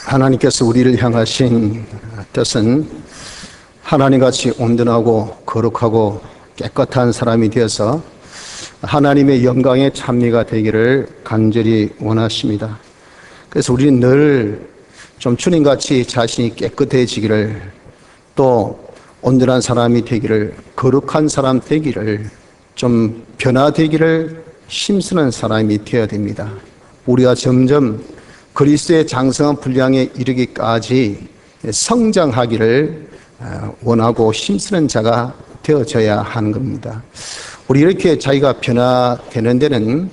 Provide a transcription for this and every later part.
하나님께서 우리를 향하신 뜻은 하나님같이 온전하고 거룩하고 깨끗한 사람이 되어서 하나님의 영광의 찬미가 되기를 간절히 원하십니다. 그래서 우리는 늘 좀 주님같이 자신이 깨끗해지기를, 또 온전한 사람이 되기를, 거룩한 사람 되기를, 좀 변화되기를 힘쓰는 사람이 되어야 됩니다. 우리가 점점 그리스도의 장성한 분량에 이르기까지 성장하기를 원하고 힘쓰는 자가 되어져야 하는 겁니다. 우리 이렇게 자기가 변화되는 데는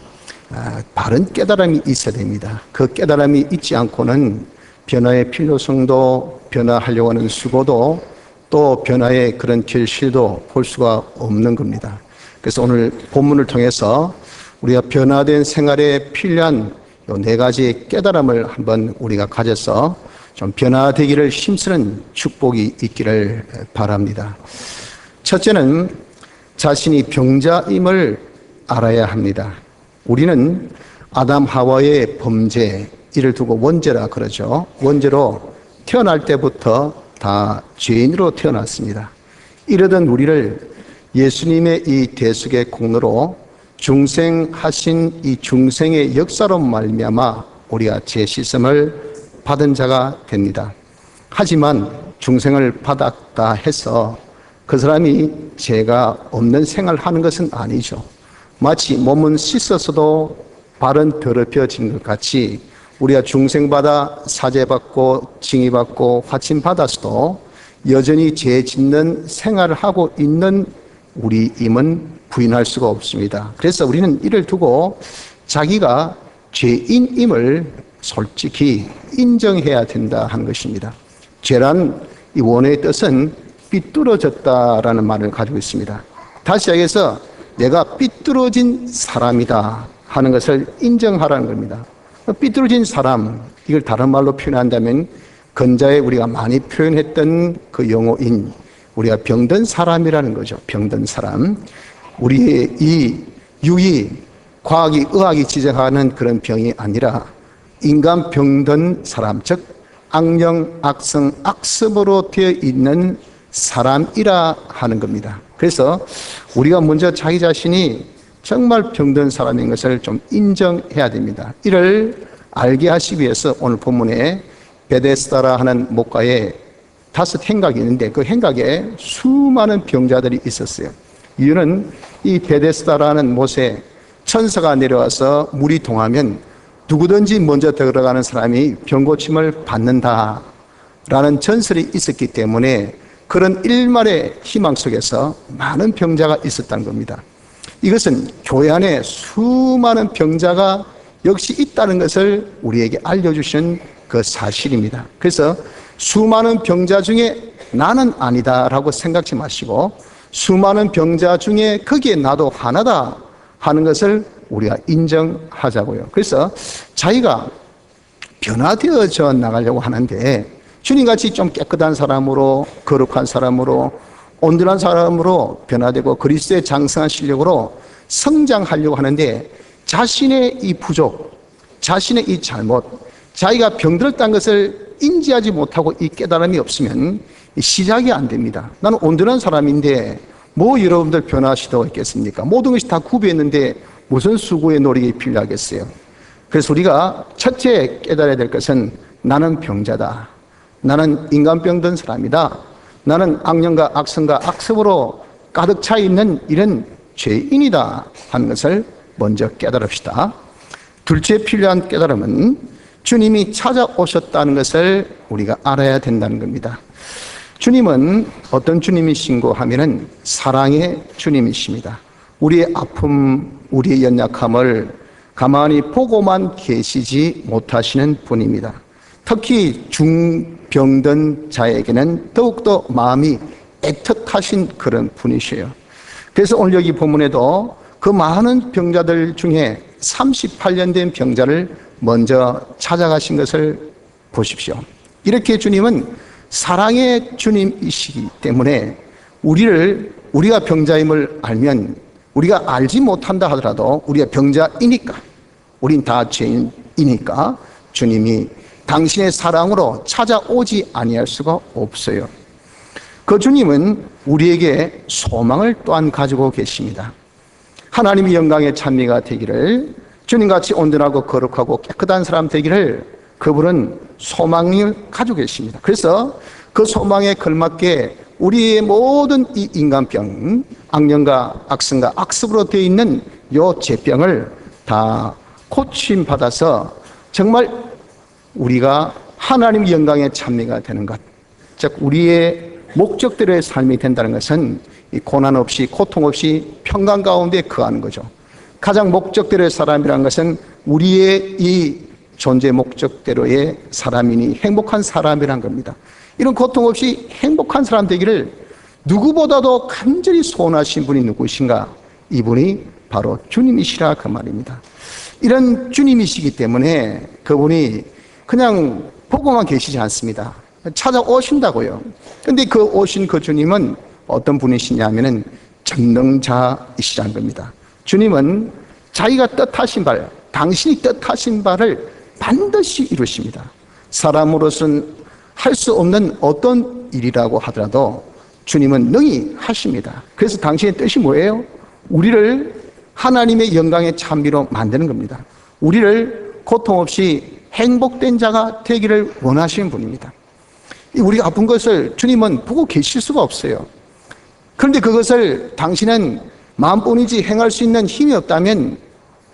바른 깨달음이 있어야 됩니다. 그 깨달음이 있지 않고는 변화의 필요성도, 변화하려고 하는 수고도, 또 변화의 그런 결실도 볼 수가 없는 겁니다. 그래서 오늘 본문을 통해서 우리가 변화된 생활에 필요한 이 네 가지의 깨달음을 한번 우리가 가져서 좀 변화되기를 힘쓰는 축복이 있기를 바랍니다. 첫째는 자신이 병자임을 알아야 합니다. 우리는 아담 하와의 범죄, 이를 두고 원죄라 그러죠. 원죄로 태어날 때부터 다 죄인으로 태어났습니다. 이러던 우리를 예수님의 이 대속의 공로로 중생하신 이 중생의 역사로 말미암아 우리가 죄 씻음을 받은 자가 됩니다. 하지만 중생을 받았다 해서 그 사람이 죄가 없는 생활을 하는 것은 아니죠. 마치 몸은 씻어서도 발은 더럽혀진 것 같이 우리가 중생받아 사죄받고 징의받고 화침받았어도 여전히 죄 짓는 생활을 하고 있는 우리임은 부인할 수가 없습니다. 그래서 우리는 이를 두고 자기가 죄인임을 솔직히 인정해야 된다 하는 것입니다. 죄란 이 원어의 뜻은 삐뚤어졌다라는 말을 가지고 있습니다. 다시 얘기해서 내가 삐뚤어진 사람이다 하는 것을 인정하라는 겁니다. 삐뚤어진 사람, 이걸 다른 말로 표현한다면 근자에 우리가 많이 표현했던 그 용어인 우리가 병든 사람이라는 거죠. 병든 사람. 우리의 이 육이, 과학이, 의학이 지적하는 그런 병이 아니라 인간 병든 사람, 즉 악령, 악성, 악습으로 되어 있는 사람이라 하는 겁니다. 그래서 우리가 먼저 자기 자신이 정말 병든 사람인 것을 좀 인정해야 됩니다. 이를 알게 하시기 위해서 오늘 본문에 베데스다라 하는 목가에 5 행각이 있는데 그 행각에 수많은 병자들이 있었어요. 이유는 이 베데스다라는 못에 천사가 내려와서 물이 동하면 누구든지 먼저 들어가는 사람이 병고침을 받는다라는 전설이 있었기 때문에 그런 일말의 희망 속에서 많은 병자가 있었다는 겁니다. 이것은 교회 안에 수많은 병자가 역시 있다는 것을 우리에게 알려주신 그 사실입니다. 그래서 수많은 병자 중에 나는 아니다라고 생각지 마시고 수많은 병자 중에 거기에 나도 하나다 하는 것을 우리가 인정하자고요. 그래서 자기가 변화되어져 나가려고 하는데 주님같이 좀 깨끗한 사람으로, 거룩한 사람으로, 온전한 사람으로 변화되고 그리스도의 장성한 실력으로 성장하려고 하는데 자신의 이 부족, 자신의 이 잘못, 자기가 병들었다는 것을 인지하지 못하고 이 깨달음이 없으면 시작이 안 됩니다. 나는 온전한 사람인데 뭐 여러분들 변화하시도록 있겠습니까? 모든 것이 다 구비했는데 무슨 수고의 노력이 필요하겠어요? 그래서 우리가 첫째 깨달아야 될 것은 나는 병자다. 나는 인간병든 사람이다. 나는 악령과 악성과 악습으로 가득 차 있는 이런 죄인이다 하는 것을 먼저 깨달읍시다. 둘째 필요한 깨달음은 주님이 찾아오셨다는 것을 우리가 알아야 된다는 겁니다. 주님은 어떤 주님이신고 하면은 사랑의 주님이십니다. 우리의 아픔, 우리의 연약함을 가만히 보고만 계시지 못하시는 분입니다. 특히 중병든 자에게는 더욱더 마음이 애틋하신 그런 분이셔요. 그래서 오늘 여기 본문에도 그 많은 병자들 중에 38년 된 병자를 먼저 찾아가신 것을 보십시오. 이렇게 주님은 사랑의 주님이시기 때문에 우리가 병자임을 알면 우리가 알지 못한다 하더라도 우리가 병자이니까, 우린 다 죄인이니까 주님이 당신의 사랑으로 찾아오지 아니할 수가 없어요. 그 주님은 우리에게 소망을 또한 가지고 계십니다. 하나님의 영광의 찬미가 되기를, 주님같이 온전하고 거룩하고 깨끗한 사람 되기를 그분은 소망을 가지고 계십니다. 그래서 그 소망에 걸맞게 우리의 모든 이 인간병, 악령과 악성과 악습으로 되어 있는 이 죄병을 다 고침받아서 정말 우리가 하나님의 영광의 찬미가 되는 것, 즉 우리의 목적대로의 삶이 된다는 것은 이 고난 없이 고통 없이 평강 가운데 거하는 거죠. 가장 목적대로의 사람이라는 것은 우리의 이 존재 목적대로의 사람이니 행복한 사람이란 겁니다. 이런 고통 없이 행복한 사람 되기를 누구보다도 간절히 소원하신 분이 누구신가? 이분이 바로 주님이시라 그 말입니다. 이런 주님이시기 때문에 그분이 그냥 보고만 계시지 않습니다. 찾아오신다고요. 그런데 그 오신 그 주님은 어떤 분이시냐 하면은 전능자이시라는 겁니다. 주님은 자기가 뜻하신 바를, 당신이 뜻하신 바를 반드시 이루십니다. 사람으로서는 할 수 없는 어떤 일이라고 하더라도 주님은 능히 하십니다. 그래서 당신의 뜻이 뭐예요? 우리를 하나님의 영광의 찬미로 만드는 겁니다. 우리를 고통 없이 행복된 자가 되기를 원하시는 분입니다. 우리가 아픈 것을 주님은 보고 계실 수가 없어요. 그런데 그것을 당신은 마음뿐이지 행할 수 있는 힘이 없다면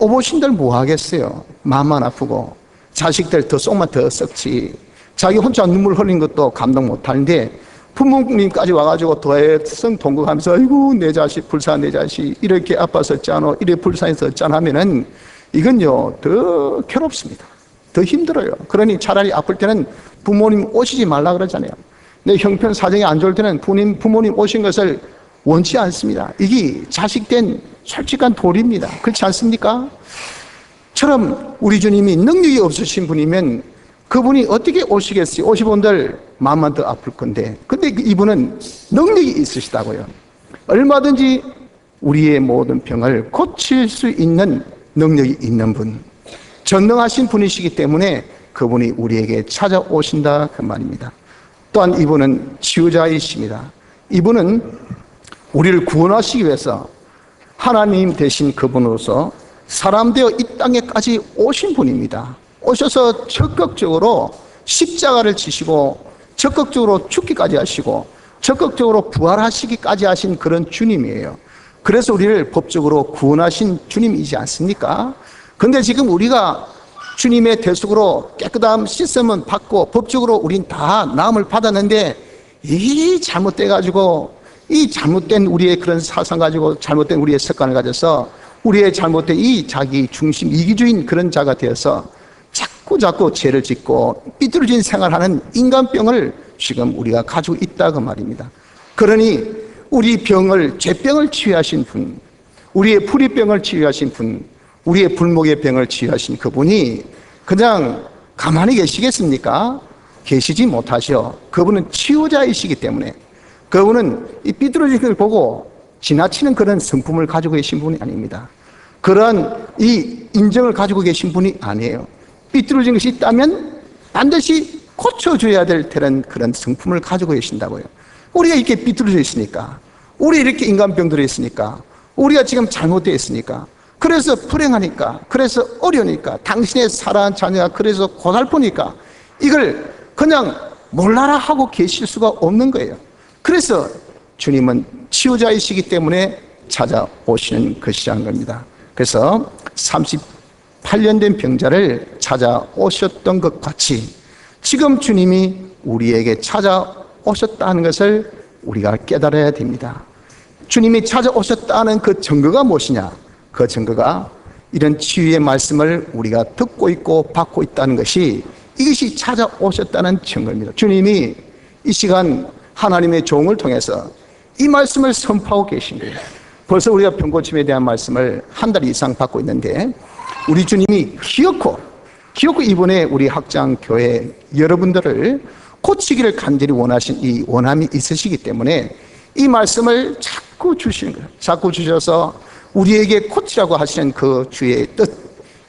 어보신들 뭐 하겠어요? 마음만 아프고 자식들 더 속만 더 썩지. 자기 혼자 눈물 흘린 것도 감동 못하는데 부모님까지 와가지고 더해성 동거하면서 아이고 내 자식 불쌍한 내 자식 이렇게 아팠었잖아, 이래 불쌍했었잖아 하면은 이건요 더 괴롭습니다. 더 힘들어요. 그러니 차라리 아플 때는 부모님 오시지 말라 그러잖아요. 내 형편 사정이 안 좋을 때는 부모님 오신 것을 원치 않습니다. 이게 자식된 솔직한 도리입니다. 그렇지 않습니까? 처럼 우리 주님이 능력이 없으신 분이면 그분이 어떻게 오시겠어요? 오시본들 마음만 더 아플 건데. 근데 이분은 능력이 있으시다고요. 얼마든지 우리의 모든 병을 고칠 수 있는 능력이 있는 분, 전능하신 분이시기 때문에 그분이 우리에게 찾아오신다 그 말입니다. 또한 이분은 치유자이십니다. 이분은 우리를 구원하시기 위해서 하나님 되신 그분으로서 사람 되어 이 땅에까지 오신 분입니다. 오셔서 적극적으로 십자가를 지시고 적극적으로 죽기까지 하시고 적극적으로 부활하시기까지 하신 그런 주님이에요. 그래서 우리를 법적으로 구원하신 주님이지 않습니까? 근데 지금 우리가 주님의 대속으로 깨끗함 씻음은 받고 법적으로 우린 다 나음을 받았는데 이 잘못돼가지고 이 잘못된 우리의 그런 사상 가지고 잘못된 우리의 습관을 가져서 우리의 잘못된 이 자기 중심 이기주의인 그런 자가 되어서 자꾸 죄를 짓고 삐뚤어진 생활하는 인간병을 지금 우리가 가지고 있다 그 말입니다. 그러니 우리 병을, 죄병을 치유하신 분, 우리의 불의병을 치유하신 분, 우리의 불목의 병을 치유하신 그분이 그냥 가만히 계시겠습니까? 계시지 못하셔. 그분은 치유자이시기 때문에 그분은 이 삐뚤어진 걸 보고 지나치는 그런 성품을 가지고 계신 분이 아닙니다. 그런 이 인정을 가지고 계신 분이 아니에요. 삐뚤어진 것이 있다면 반드시 고쳐줘야 될 그런 성품을 가지고 계신다고요. 우리가 이렇게 삐뚤어져 있으니까, 우리 이렇게 인간병들이 있으니까, 우리가 지금 잘못되어 있으니까, 그래서 불행하니까, 그래서 어려우니까, 당신의 사랑하는 자녀가 그래서 고달프니까 이걸 그냥 몰라라 하고 계실 수가 없는 거예요. 그래서 주님은 치유자이시기 때문에 찾아오시는 것이라는 겁니다. 그래서 38년 된 병자를 찾아오셨던 것 같이 지금 주님이 우리에게 찾아오셨다는 것을 우리가 깨달아야 됩니다. 주님이 찾아오셨다는 그 증거가 무엇이냐? 그 증거가 이런 치유의 말씀을 우리가 듣고 있고 받고 있다는 것이 이것이 찾아오셨다는 증거입니다. 주님이 이 시간 하나님의 종을 통해서 이 말씀을 선포하고 계신 거예요. 벌써 우리가 병고침에 대한 말씀을 한 달 이상 받고 있는데 우리 주님이 기어코 이번에 우리 학장교회 여러분들을 고치기를 간절히 원하신 이 원함이 있으시기 때문에 이 말씀을 자꾸 주시는 거예요. 자꾸 주셔서 우리에게 고치라고 하시는 그 주의 뜻,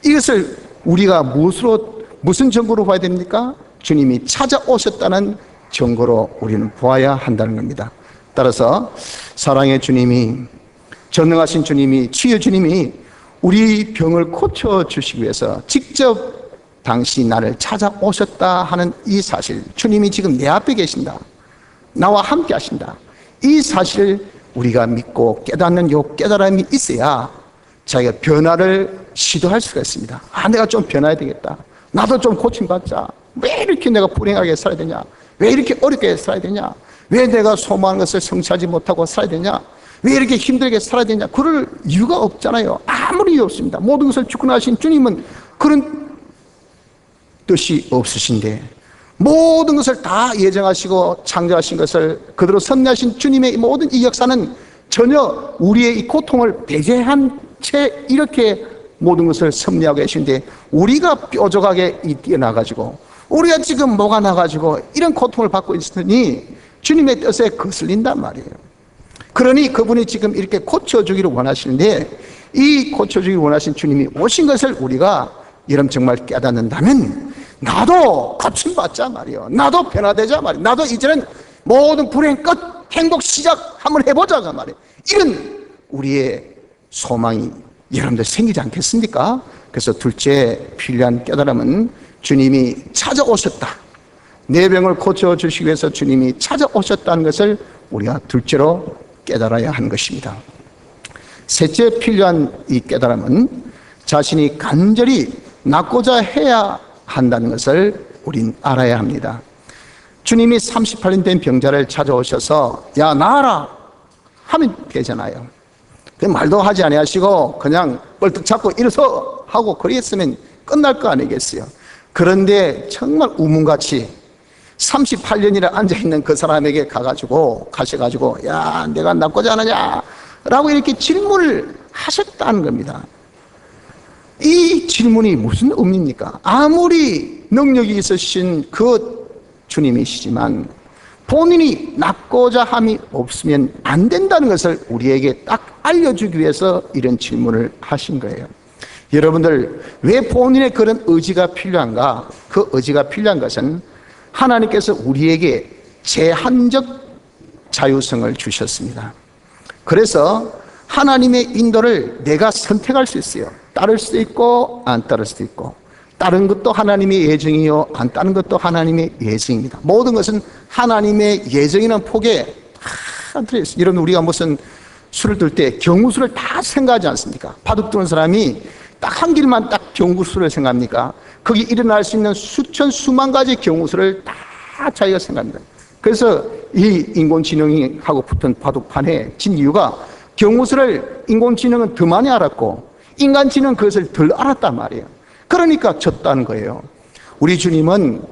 이것을 우리가 무엇으로 무슨 증거로 봐야 됩니까? 주님이 찾아오셨다는 증거로 우리는 보아야 한다는 겁니다. 따라서 사랑의 주님이, 전능하신 주님이, 치유 주님이 우리 병을 고쳐주시기 위해서 직접 당신이 나를 찾아오셨다 하는 이 사실, 주님이 지금 내 앞에 계신다, 나와 함께 하신다, 이 사실을 우리가 믿고 깨닫는 요 깨달음이 있어야 자기가 변화를 시도할 수가 있습니다. 내가 좀 변화해야 되겠다, 나도 좀 고침받자, 왜 이렇게 내가 불행하게 살아야 되냐, 왜 이렇게 어렵게 살아야 되냐, 왜 내가 소망하는 것을 성취하지 못하고 살아야 되냐, 왜 이렇게 힘들게 살아야 되냐, 그럴 이유가 없잖아요. 아무리 이유 없습니다. 모든 것을 주권하신 주님은 그런 뜻이 없으신데, 모든 것을 다 예정하시고 창조하신 것을 그대로 섭리하신 주님의 모든 이 역사는 전혀 우리의 이 고통을 배제한 채 이렇게 모든 것을 섭리하고 계신데, 우리가 뾰족하게 뛰어나가지고 우리가 지금 뭐가 나가지고 이런 고통을 받고 있으니 주님의 뜻에 거슬린단 말이에요. 그러니 그분이 지금 이렇게 고쳐주기를 원하시는데, 이 고쳐주기를 원하신 주님이 오신 것을 우리가 여러분 정말 깨닫는다면 나도 고침받자 말이에요. 나도 변화되자 말이에요. 나도 이제는 모든 불행 끝, 행복 시작 한번 해보자가 말이에요. 이런 우리의 소망이 여러분들 생기지 않겠습니까? 그래서 둘째 필요한 깨달음은 주님이 찾아오셨다, 내 병을 고쳐주시기 위해서 주님이 찾아오셨다는 것을 우리가 둘째로 깨달아야 하는 것입니다. 셋째 필요한 이 깨달음은 자신이 간절히 낫고자 해야 한다는 것을 우린 알아야 합니다. 주님이 38년 된 병자를 찾아오셔서 야 나아라 하면 되잖아요. 그 말도 하지 아니하시고 그냥 뻘떡 잡고 일어서 하고 그랬으면 끝날 거 아니겠어요. 그런데 정말 우문같이 38년이나 앉아있는 그 사람에게 가셔가지고 야 내가 낫고자 하느냐 라고 이렇게 질문을 하셨다는 겁니다. 이 질문이 무슨 의미입니까? 아무리 능력이 있으신 그 주님이시지만 본인이 낫고자 함이 없으면 안 된다는 것을 우리에게 딱 알려주기 위해서 이런 질문을 하신 거예요. 여러분들 왜 본인의 그런 의지가 필요한가? 그 의지가 필요한 것은 하나님께서 우리에게 제한적 자유성을 주셨습니다. 그래서 하나님의 인도를 내가 선택할 수 있어요. 따를 수도 있고 안 따를 수도 있고, 따른 것도 하나님의 예정이요 안 따른 것도 하나님의 예정입니다. 모든 것은 하나님의 예정이라는 폭에 다 들어있어요. 여러분 우리가 무슨 술을 들 때 경우수를 다 생각하지 않습니까? 바둑 두는 사람이 딱 한 길만 딱 경우수를 생각합니까? 거기 일어날 수 있는 수천 수만 가지 경우수를 다 자기가 생각합니다. 그래서 이 인공지능하고 붙은 바둑판에 진 이유가 경우수를 인공지능은 더 많이 알았고 인간지능은 그것을 덜 알았단 말이에요. 그러니까 졌다는 거예요. 우리 주님은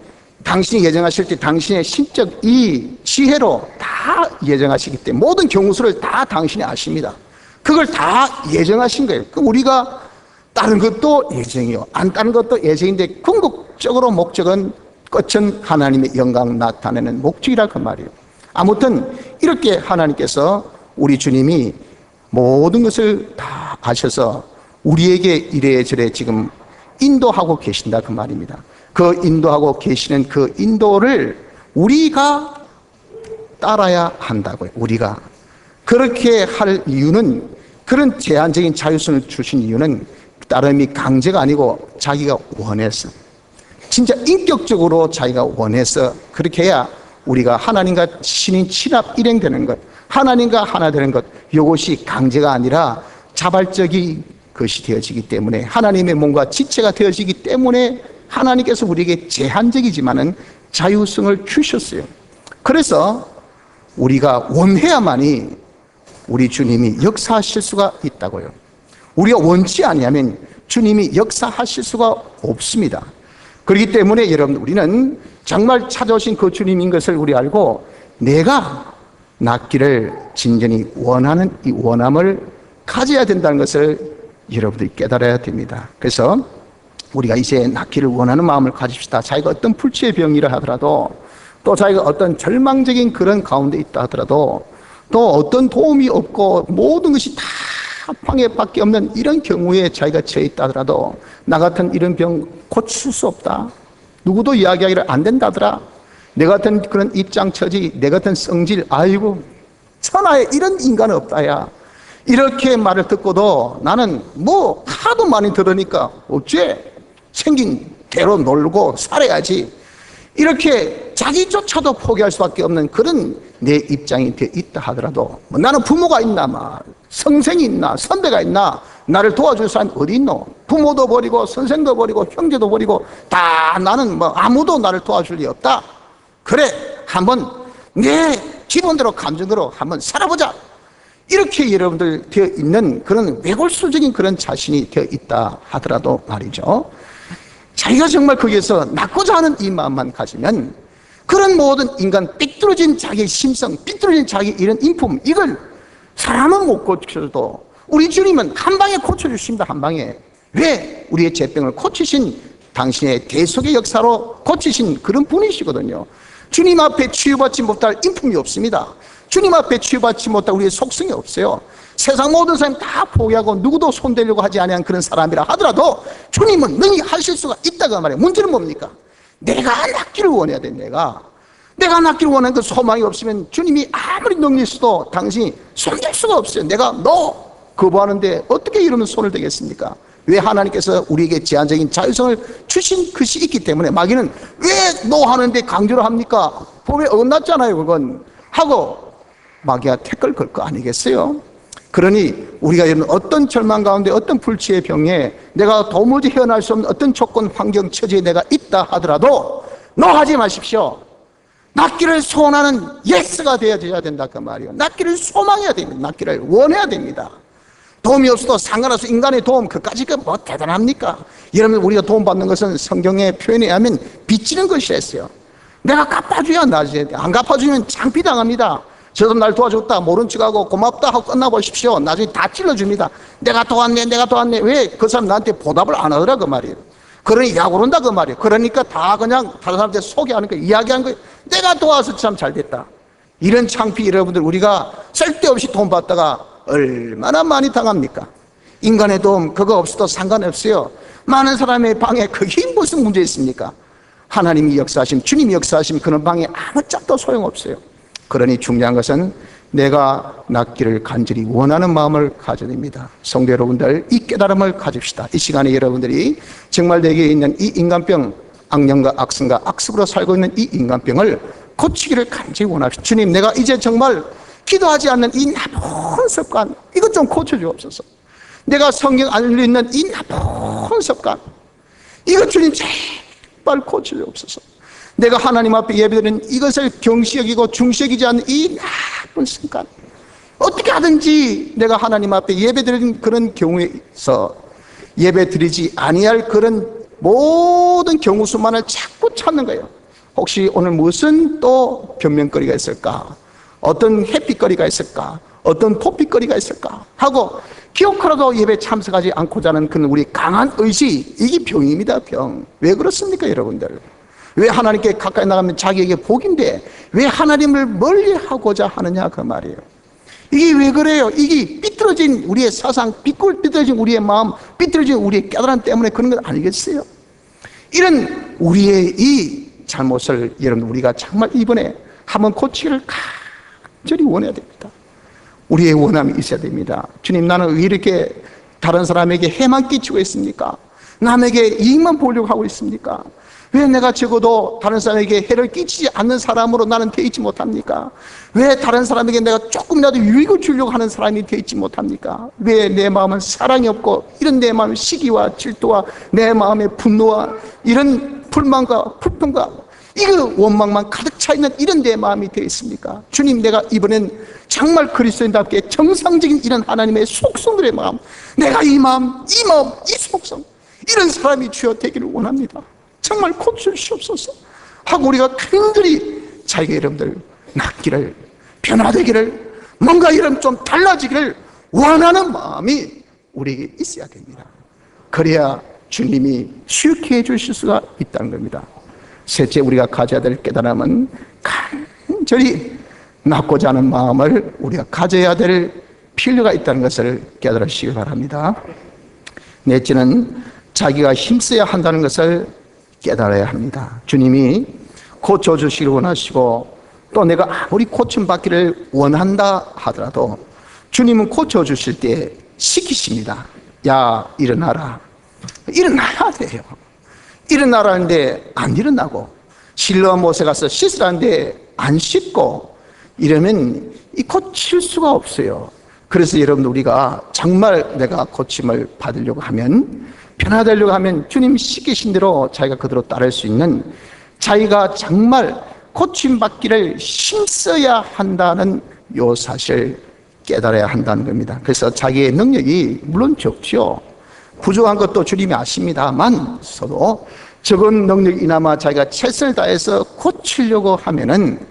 당신이 예정하실 때 당신의 신적 이 지혜로 다 예정하시기 때문에 모든 경우수를 다 당신이 아십니다. 그걸 다 예정하신 거예요. 우리가 다른 것도 예정이요 안 다른 것도 예정인데 궁극적으로 목적은 끝은 하나님의 영광 나타내는 목적이라 그 말이에요. 아무튼 이렇게 하나님께서 우리 주님이 모든 것을 다 아셔서 우리에게 이래저래 지금 인도하고 계신다 그 말입니다. 그 인도하고 계시는 그 인도를 우리가 따라야 한다고요. 우리가 그렇게 할 이유는, 그런 제한적인 자유성을 주신 이유는 따름이 강제가 아니고 자기가 원해서, 진짜 인격적으로 자기가 원해서 그렇게 해야 우리가 하나님과 신인 친합 일행되는 것, 하나님과 하나 되는 것, 이것이 강제가 아니라 자발적인 것이 되어지기 때문에, 하나님의 몸과 지체가 되어지기 때문에 하나님께서 우리에게 제한적이지만은 자유성을 주셨어요. 그래서 우리가 원해야만이 우리 주님이 역사하실 수가 있다고요. 우리가 원치 아니하면 주님이 역사하실 수가 없습니다. 그렇기 때문에 여러분 우리는 정말 찾아오신 그 주님인 것을 우리 알고 내가 낫기를 진전히 원하는 이 원함을 가져야 된다는 것을 여러분들이 깨달아야 됩니다. 그래서 우리가 이제 낫기를 원하는 마음을 가집시다. 자기가 어떤 불치의 병이라 하더라도, 또 자기가 어떤 절망적인 그런 가운데 있다 하더라도, 또 어떤 도움이 없고 모든 것이 다 방해밖에 없는 이런 경우에 자기가 처해 있다 하더라도 나 같은 이런 병 고칠 수 없다. 누구도 이야기하기를 안 된다더라. 내 같은 그런 입장 처지, 내 같은 성질, 아이고 천하에 이런 인간은 없다야. 이렇게 말을 듣고도 나는 뭐 하도 많이 들으니까 어째 생긴 대로 놀고 살아야지, 이렇게 자기조차도 포기할 수밖에 없는 그런 내 입장이 되어 있다 하더라도, 뭐 나는 부모가 있나, 성생이 있나, 선배가 있나, 나를 도와줄 사람이 어디 있노? 부모도 버리고 선생도 버리고 형제도 버리고 다 나는 뭐 아무도 나를 도와줄 리 없다. 그래, 한번 내 기본대로 감정대로 한번 살아보자. 이렇게 여러분들 되어 있는 그런 외골수적인 그런 자신이 되어 있다 하더라도 말이죠, 자기가 정말 거기에서 낫고자 하는 이 마음만 가지면 그런 모든 인간 삐뚤어진 자기의 심성, 삐뚤어진 자기 이런 인품, 이걸 사람은 못 고쳐도 우리 주님은 한 방에 고쳐주십니다. 한 방에. 왜? 우리의 죄병을 고치신, 당신의 대속의 역사로 고치신 그런 분이시거든요. 주님 앞에 치유받지 못할 인품이 없습니다. 주님 앞에 치유받지 못할 우리의 속성이 없어요. 세상 모든 사람 다 포기하고 누구도 손대려고 하지 아니한 그런 사람이라 하더라도 주님은 능히 하실 수가 있다고 말해요. 문제는 뭡니까? 내가 낫기를 원해야 돼. 내가 낫기를 원하는 그 소망이 없으면 주님이 아무리 능히 있어도 당신이 손댈 수가 없어요. 내가 너 거부하는데 어떻게 이러면 손을 대겠습니까? 왜? 하나님께서 우리에게 제한적인 자유성을 주신 것이 있기 때문에. 마귀는 왜 너 하는데 강조를 합니까? 법에 어긋났잖아요. 그건 하고 마귀가 태클 걸 거 아니겠어요? 그러니 우리가 이런 어떤 절망 가운데, 어떤 불치의 병에 내가 도무지 헤어날 수 없는 어떤 조건, 환경, 처지에 내가 있다 하더라도 너 하지 마십시오. 낫기를 소원하는 예스가 되어야 된다 그 말이에요. 낫기를 소망해야 됩니다. 낫기를 원해야 됩니다. 도움이 없어도 상관없어. 인간의 도움, 그까지 뭐 대단합니까? 여러분, 우리가 도움받는 것은 성경의 표현에 의하면 빚지는 것이라 했어요. 내가 갚아줘야 나지. 안 갚아주면 창피당합니다. 저도 날 도와줬다 모른 척하고 고맙다 하고 끝나보십시오. 나중에 다 찔러줍니다. 내가 도왔네. 왜? 그 사람 나한테 보답을 안 하더라 그 말이에요. 그러니 약오른다 그 말이에요. 그러니까 다 그냥 다른 사람한테 소개하는 거예요. 이야기하는 거예요. 내가 도와서 참 잘 됐다. 이런 창피, 여러분들 우리가 쓸데없이 돈 받다가 얼마나 많이 당합니까? 인간의 도움 그거 없어도 상관없어요. 많은 사람의 방에 그게 무슨 문제 있습니까? 하나님이 역사하심, 주님이 역사하심 그런 방에 아무 짝도 소용없어요. 그러니 중요한 것은 내가 낫기를 간절히 원하는 마음을 가져야 됩니다. 성도 여러분들, 이 깨달음을 가집시다. 이 시간에 여러분들이 정말 내게 있는 이 인간병, 악령과 악성과 악습으로 살고 있는 이 인간병을 고치기를 간절히 원합시다. 주님, 내가 이제 정말 기도하지 않는 이 나쁜 습관, 이것 좀 고쳐주옵소서. 내가 성경 안 읽는 이 나쁜 습관, 이것 주님 제발 고쳐주옵소서. 내가 하나님 앞에 예배드리는 이것을 경시 여기고 중시 여기지 않는 이 나쁜 습관, 어떻게 하든지 내가 하나님 앞에 예배드리는 그런 경우에서 예배드리지 아니할 그런 모든 경우 수만을 자꾸 찾는 거예요. 혹시 오늘 무슨 또 변명거리가 있을까? 어떤 해피거리가 있을까? 어떤 토픽거리가 있을까? 하고 기억하라도 예배 참석하지 않고자 하는 그런 우리 강한 의지, 이게 병입니다. 병. 왜 그렇습니까 여러분들? 왜 하나님께 가까이 나가면 자기에게 복인데 왜 하나님을 멀리하고자 하느냐 그 말이에요. 이게 왜 그래요? 이게 삐뚤어진 우리의 사상, 삐뚤어진 우리의 마음, 삐뚤어진 우리의 깨달음 때문에 그런 것 아니겠어요? 이런 우리의 이 잘못을 여러분 우리가 정말 이번에 한번 고치기를 간절히 원해야 됩니다. 우리의 원함이 있어야 됩니다. 주님, 나는 왜 이렇게 다른 사람에게 해만 끼치고 있습니까? 남에게 이익만 보려고 하고 있습니까? 왜 내가 적어도 다른 사람에게 해를 끼치지 않는 사람으로 나는 되어 있지 못합니까? 왜 다른 사람에게 내가 조금이라도 유익을 주려고 하는 사람이 되어 있지 못합니까? 왜 내 마음은 사랑이 없고 이런 내 마음의 시기와 질투와 내 마음의 분노와 이런 불만과 불평과 이거 원망만 가득 차 있는 이런 내 마음이 되어 있습니까? 주님, 내가 이번엔 정말 그리스도인답게 정상적인 이런 하나님의 속성들의 마음, 내가 이 마음, 이 속성, 이런 사람이 주여 되기를 원합니다. 정말 고쳐주시옵소서 하고 우리가 간절히 자기 여러분들 낫기를, 변화되기를, 뭔가 이런 좀 달라지기를 원하는 마음이 우리에게 있어야 됩니다. 그래야 주님이 수용해 해주실 수가 있다는 겁니다. 셋째, 우리가 가져야 될 깨달음은 간절히 낫고자 하는 마음을 우리가 가져야 될 필요가 있다는 것을 깨달으시기 바랍니다. 넷째는 자기가 힘써야 한다는 것을 깨달아야 합니다. 주님이 고쳐주시길 원하시고 또 내가 아무리 고침받기를 원한다 하더라도 주님은 고쳐주실 때 시키십니다. 야, 일어나라. 일어나야 돼요. 일어나라는데 안 일어나고, 실로암 못에 가서 씻으라는데 안 씻고, 이러면 이 고칠 수가 없어요. 그래서 여러분, 우리가 정말 내가 고침을 받으려고 하면, 변화되려고 하면 주님 시키신 대로 자기가 그대로 따를 수 있는, 자기가 정말 고침받기를 힘써야 한다는 요 사실 깨달아야 한다는 겁니다. 그래서 자기의 능력이 물론 적죠. 부족한 것도 주님이 아십니다만 서도 적은 능력이나마 자기가 최선을 다해서 고치려고 하면은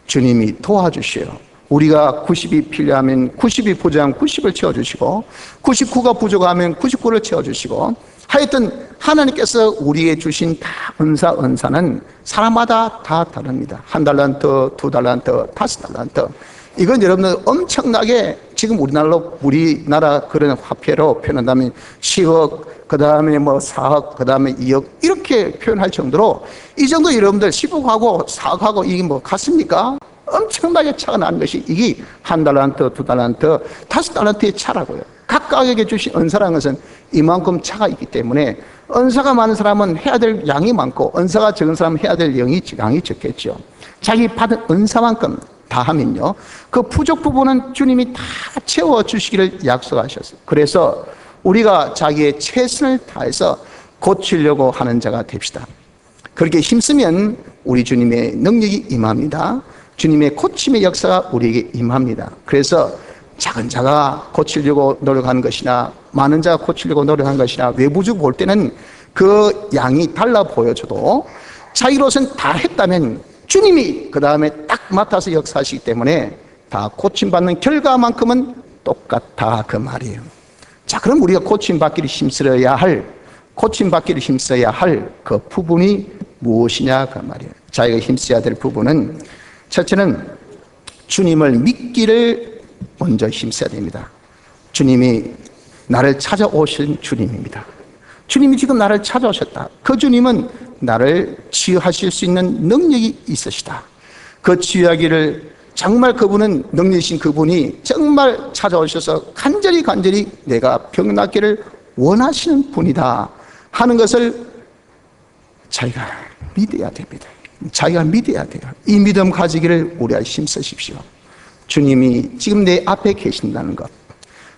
주님이 도와주셔요. 우리가 90이 필요하면 90이 부족하면 90을 채워주시고 99가 부족하면 99를 채워주시고, 하여튼 하나님께서 우리에게 주신 다 은사는 사람마다 다 다릅니다. 1달란트, 2달란트, 5달란트. 이건 여러분들 엄청나게 지금 우리나라 그런 화폐로 표현한다면 10억, 그 다음에 뭐 4억, 그 다음에 2억, 이렇게 표현할 정도로, 이 정도 여러분들 10억하고 4억하고 이게 뭐 같습니까? 엄청나게 차가 나는 것이 이게 1달란트, 2달란트, 5달란트의 차라고요. 각각에게 주신 은사라는 것은 이만큼 차가 있기 때문에 은사가 많은 사람은 해야 될 양이 많고 은사가 적은 사람은 해야 될 양이 적겠죠. 자기 받은 은사만큼 다 하면요, 그 부족 부분은 주님이 다 채워주시기를 약속하셨어요. 그래서 우리가 자기의 최선을 다해서 고치려고 하는 자가 됩시다. 그렇게 힘쓰면 우리 주님의 능력이 임합니다. 주님의 고침의 역사가 우리에게 임합니다. 그래서 작은 자가 고치려고 노력하는 것이나 많은 자가 고치려고 노력하는 것이나 외부적으로 볼 때는 그 양이 달라 보여져도 자기로서는 다 했다면 주님이 그 다음에 딱 맡아서 역사하시기 때문에 다 고침받는 결과만큼은 똑같다, 그 말이에요. 자, 그럼 우리가 고침받기를 힘써야 할 그 부분이 무엇이냐, 그 말이에요. 자기가 힘써야 될 부분은, 첫째는 주님을 믿기를 먼저 힘써야 됩니다. 주님이 나를 찾아오신 주님입니다. 주님이 지금 나를 찾아오셨다. 그 주님은 나를 치유하실 수 있는 능력이 있으시다. 그 치유하기를 정말 그분은, 능력이신 그분이 정말 찾아오셔서 간절히 내가 병 낫기를 원하시는 분이다 하는 것을 자기가 믿어야 됩니다. 자기가 믿어야 돼요. 이 믿음 가지기를 우리가 힘쓰십시오. 주님이 지금 내 앞에 계신다는 것,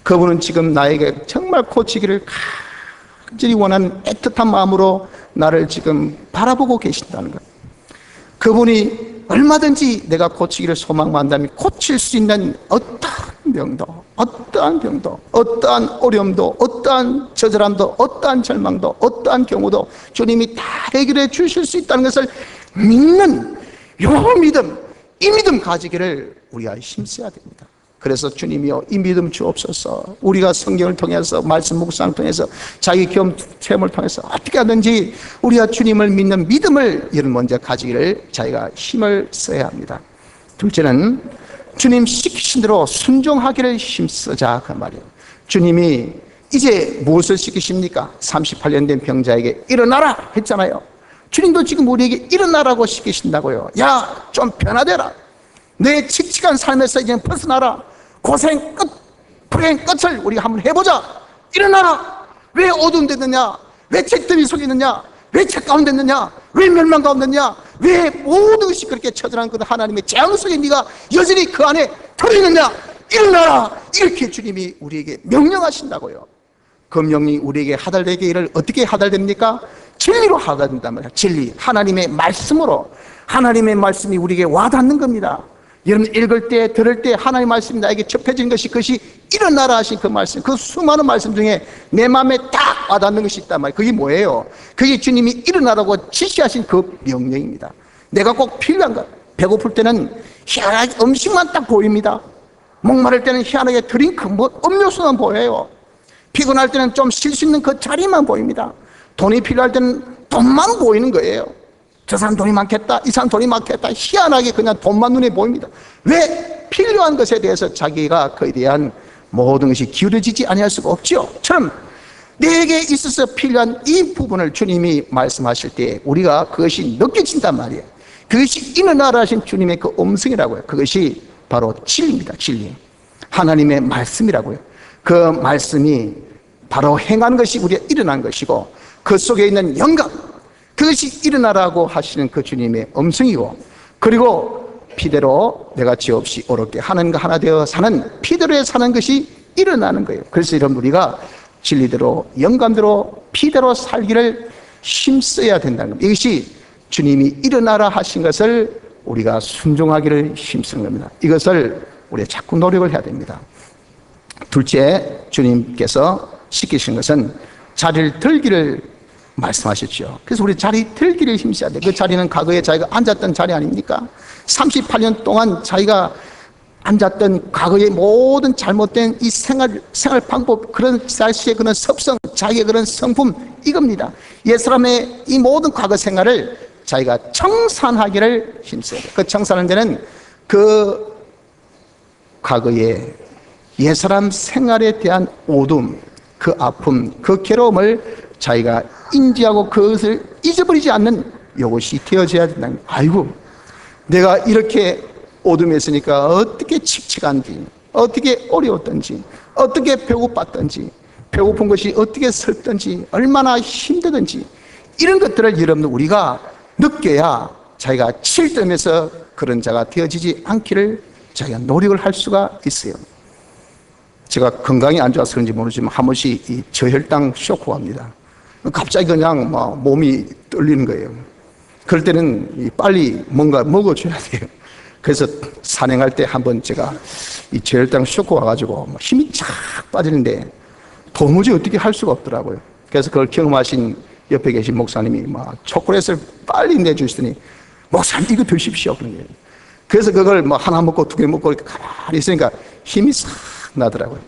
그분은 지금 나에게 정말 고치기를 간절히 원하는 애틋한 마음으로 나를 지금 바라보고 계신다는 것, 그분이 얼마든지 내가 고치기를 소망한다면 고칠 수 있는 어떠한 병도, 어떠한 어려움도, 어떠한 저절함도, 어떠한 절망도, 어떠한 경우도 주님이 다 해결해 주실 수 있다는 것을 믿는 요 믿음, 이 믿음 가지기를 우리가 힘써야 됩니다. 그래서 주님이여, 이 믿음 주옵소서. 우리가 성경을 통해서, 말씀 묵상을 통해서, 자기 경험 체험을 통해서 어떻게 하든지 우리가 주님을 믿는 믿음을 이런 먼저 가지기를 자기가 힘을 써야 합니다. 둘째는 주님 시키신 대로 순종하기를 힘쓰자, 그 말이에요. 주님이 이제 무엇을 시키십니까? 38년 된 병자에게 일어나라 했잖아요. 주님도 지금 우리에게 일어나라고 시키신다고요. 야, 좀 변화되라. 내 칙칙한 삶에서 이제 벗어나라. 고생 끝, 불행 끝을 우리가 한번 해보자. 일어나라. 왜 어두운 데 있느냐? 왜 책더미 속에 있느냐? 왜 책 가운데 있느냐? 왜 멸망 가운데 있느냐? 왜 모든 것이 그렇게 처절한 그 하나님의 재앙 속에 네가 여전히 그 안에 들어있느냐? 일어나라. 이렇게 주님이 우리에게 명령하신다고요. 그 명령이 우리에게 하달되게 일을 어떻게 하달됩니까? 진리로 하달된단 말이야. 진리, 하나님의 말씀으로. 하나님의 말씀이 우리에게 와닿는 겁니다. 여러분 읽을 때, 들을 때 하나님의 말씀이 나에게 접해진 것이, 그것이 일어나라 하신 그 말씀, 그 수많은 말씀 중에 내 마음에 딱 와닿는 것이 있단 말이에요. 그게 뭐예요? 그게 주님이 일어나라고 지시하신 그 명령입니다. 내가 꼭 필요한 것, 배고플 때는 희한하게 음식만 딱 보입니다. 목마를 때는 희한하게 드링크, 음료수만 보여요. 피곤할 때는 좀 쉴 수 있는 그 자리만 보입니다. 돈이 필요할 때는 돈만 보이는 거예요. 저 사람 돈이 많겠다, 이 사람 돈이 많겠다, 희한하게 그냥 돈만 눈에 보입니다. 왜? 필요한 것에 대해서 자기가 그에 대한 모든 것이 기울어지지 아니할 수가 없죠. 처럼 내게 있어서 필요한 이 부분을 주님이 말씀하실 때 우리가 그것이 느껴진단 말이에요. 그것이 일어나라 하신 주님의 그 음성이라고요. 그것이 바로 진리입니다. 진리. 하나님의 말씀이라고요. 그 말씀이 바로 행한 것이 우리가 일어난 것이고, 그 속에 있는 영감, 그것이 일어나라고 하시는 그 주님의 음성이고, 그리고 피대로 내가 죄 없이 어렵게 하나님과 하나 되어 사는, 피대로에 사는 것이 일어나는 거예요. 그래서 여러분, 우리가 진리대로 영감대로 피대로 살기를 힘써야 된다는 겁니다. 이것이 주님이 일어나라 하신 것을 우리가 순종하기를 힘쓰는 겁니다. 이것을 우리가 자꾸 노력을 해야 됩니다. 둘째, 주님께서 시키신 것은 자리를 들기를 말씀하셨죠. 그래서 우리 자리 들기를 힘써야 돼. 그 자리는 과거에 자기가 앉았던 자리 아닙니까? 38년 동안 자기가 앉았던 과거의 모든 잘못된 이 생활 방법, 그런 자식의 그런 습성, 자기의 그런 성품, 이겁니다. 옛사람의 이 모든 과거 생활을 자기가 청산하기를 힘써야 돼요. 그 청산하는 데는 그 과거의 옛사람 생활에 대한 오둠, 그 아픔, 그 괴로움을 자기가 인지하고 그것을 잊어버리지 않는 이것이 되어져야 된다는 거예요. 아이고, 내가 이렇게 어둠에 있으니까 어떻게 칙칙한지, 어떻게 어려웠던지, 어떻게 배고팠던지, 배고픈 것이 어떻게 슬프던지, 얼마나 힘들던지, 이런 것들을 여러분 우리가 느껴야 자기가 칠점에서 그런 자가 되어지지 않기를 자기가 노력을 할 수가 있어요. 제가 건강이 안 좋아서 그런지 모르지만 한 번씩 이 저혈당 쇼크가 옵니다. 갑자기 그냥 막 몸이 떨리는 거예요. 그럴 때는 빨리 뭔가 먹어줘야 돼요. 그래서 산행할 때 한번 제가 이 저혈당 쇼크 와가지고 힘이 쫙 빠지는데 도무지 어떻게 할 수가 없더라고요. 그래서 그걸 경험하신 옆에 계신 목사님이 막 초콜릿을 빨리 내주시더니, 목사님 이거 드십시오, 그런 거예요. 그래서 그걸 뭐 하나 먹고 두 개 먹고 이렇게 가만히 있으니까 힘이 싹 나더라고요.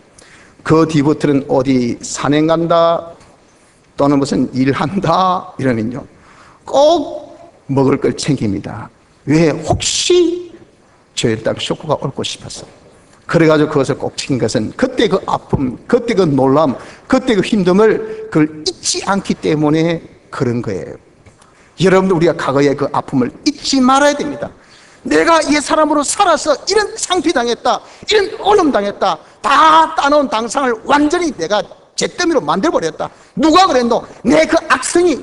그 뒤부터는 어디 산행 간다 또는 무슨 일한다 이러면요, 꼭 먹을 걸 챙깁니다. 왜? 혹시 저혈당 쇼크가 올 싶어서. 그래가지고 그것을 꼭 챙긴 것은 그때 그 아픔, 그때 그 놀람, 그때 그 힘듦을 그걸 잊지 않기 때문에 그런 거예요. 여러분들, 우리가 과거의 그 아픔을 잊지 말아야 됩니다. 내가 옛 사람으로 살아서 이런 상피당했다, 이런 어려움 당했다, 다 따놓은 당상을 완전히 내가 잿더미로 만들어버렸다. 누가 그랬노? 내 그 악성이,